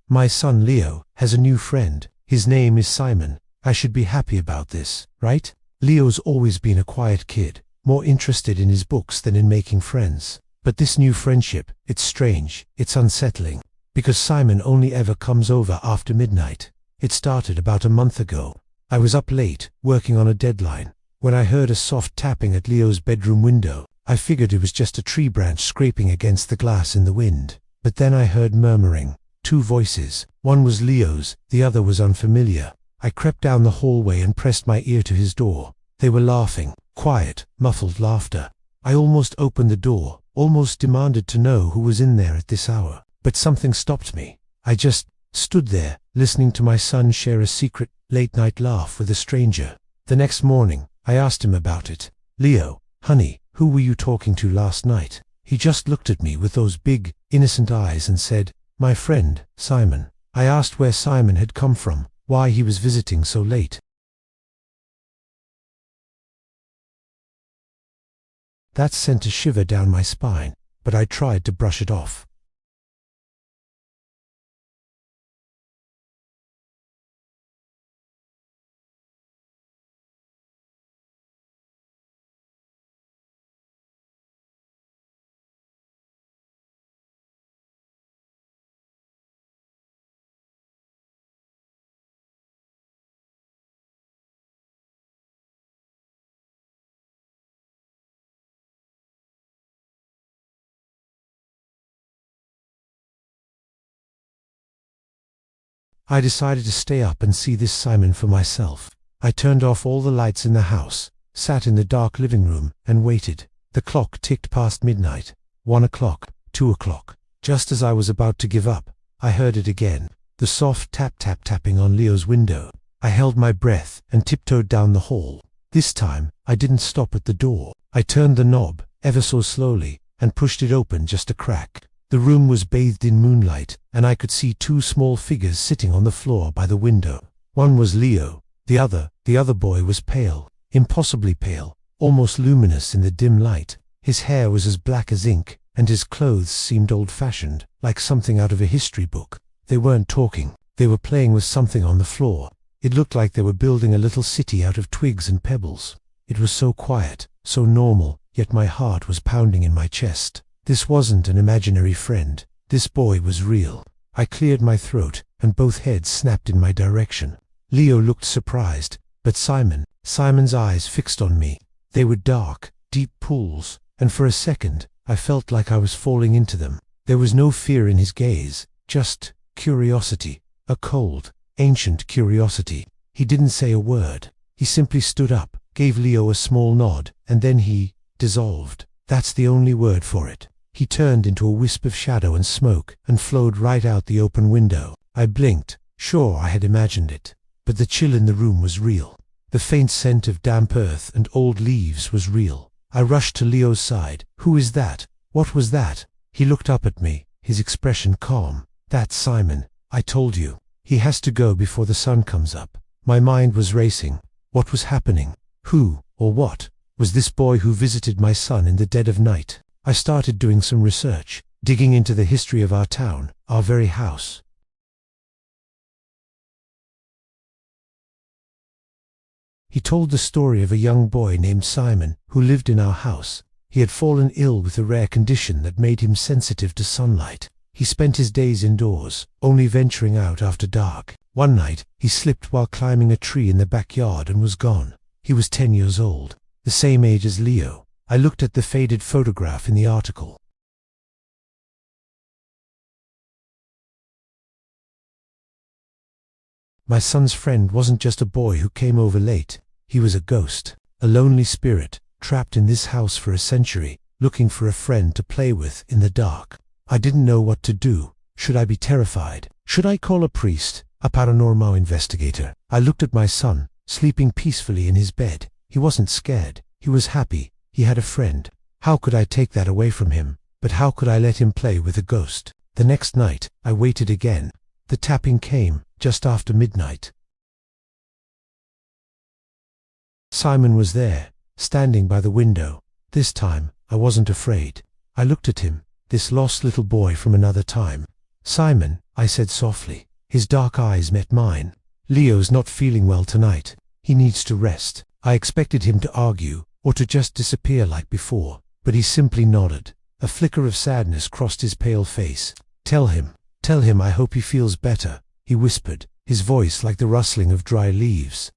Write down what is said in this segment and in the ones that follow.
My son Leo has a new friend. His name is Simon. I should be happy about this, right? Leo's always been a quiet kid, more interested in his books than in making friends. But this new friendship, it's strange, it's unsettling. Because Simon only ever comes over after midnight. It started about a month ago. I was up late, working on a deadline, when I heard a soft tapping at Leo's bedroom window. I figured it was just a tree branch scraping against the glass in the wind. But then I heard murmuring. 2 voices. One was Leo's, the other was unfamiliar. I crept down the hallway and pressed my ear to his door. They were laughing, quiet, muffled laughter. I almost opened the door, almost demanded to know who was in there at this hour. But something stopped me. I just stood there, listening to my son share a secret, late-night laugh with a stranger. The next morning, I asked him about it. Leo, honey, who were you talking to last night? He just looked at me with those big, innocent eyes and said, my friend, Simon. I asked where Simon had come from, why he was visiting so late. That sent a shiver down my spine, but I tried to brush it off. I decided to stay up and see this Simon for myself. I turned off all the lights in the house, sat in the dark living room, and waited. The clock ticked past midnight. 1 o'clock, 2 o'clock. Just as I was about to give up, I heard it again. The soft tap-tap-tapping on Leo's window. I held my breath and tiptoed down the hall. This time, I didn't stop at the door. I turned the knob, ever so slowly, and pushed it open just a crack. The room was bathed in moonlight, and I could see 2 small figures sitting on the floor by the window. One was Leo, the other boy was pale, impossibly pale, almost luminous in the dim light. His hair was as black as ink, and his clothes seemed old-fashioned, like something out of a history book. They weren't talking, they were playing with something on the floor. It looked like they were building a little city out of twigs and pebbles. It was so quiet, so normal, yet my heart was pounding in my chest. This wasn't an imaginary friend. This boy was real. I cleared my throat, and both heads snapped in my direction. Leo looked surprised, but Simon's eyes fixed on me. They were dark, deep pools, and for a second, I felt like I was falling into them. There was no fear in his gaze, just curiosity, a cold, ancient curiosity. He didn't say a word. He simply stood up, gave Leo a small nod, and then he dissolved. That's the only word for it. He turned into a wisp of shadow and smoke and flowed right out the open window. I blinked. Sure, I had imagined it. But the chill in the room was real. The faint scent of damp earth and old leaves was real. I rushed to Leo's side. Who is that? What was that? He looked up at me, his expression calm. That's Simon. I told you. He has to go before the sun comes up. My mind was racing. What was happening? Who, or what, was this boy who visited my son in the dead of night? I started doing some research, digging into the history of our town, our very house. He told the story of a young boy named Simon who lived in our house. He had fallen ill with a rare condition that made him sensitive to sunlight. He spent his days indoors, only venturing out after dark. One night, he slipped while climbing a tree in the backyard and was gone. He was 10 years old, the same age as Leo. I looked at the faded photograph in the article. My son's friend wasn't just a boy who came over late. He was a ghost, a lonely spirit, trapped in this house for a century, looking for a friend to play with in the dark. I didn't know what to do. Should I be terrified? Should I call a priest, a paranormal investigator? I looked at my son, sleeping peacefully in his bed. He wasn't scared. He was happy. He had a friend. How could I take that away from him? But how could I let him play with a ghost? The next night, I waited again. The tapping came, just after midnight. Simon was there, standing by the window. This time, I wasn't afraid. I looked at him, this lost little boy from another time. Simon, I said softly. His dark eyes met mine. Leo's not feeling well tonight. He needs to rest. I expected him to argue, or to just disappear like before, but he simply nodded. A flicker of sadness crossed his pale face. Tell him I hope he feels better, he whispered, his voice like the rustling of dry leaves.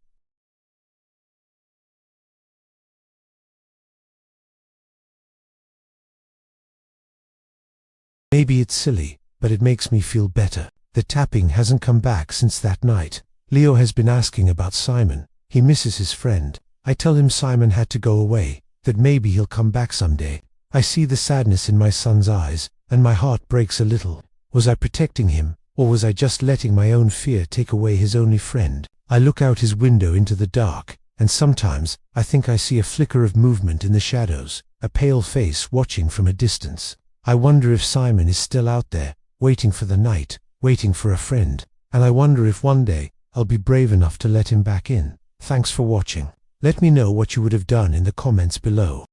Maybe it's silly, but it makes me feel better. The tapping hasn't come back since that night. Leo has been asking about Simon. He misses his friend. I tell him Simon had to go away, that maybe he'll come back someday. I see the sadness in my son's eyes, and my heart breaks a little. Was I protecting him, or was I just letting my own fear take away his only friend? I look out his window into the dark, and sometimes I think I see a flicker of movement in the shadows, a pale face watching from a distance. I wonder if Simon is still out there, waiting for the night, waiting for a friend, and I wonder if one day I'll be brave enough to let him back in. Thanks for watching. Let me know what you would have done in the comments below.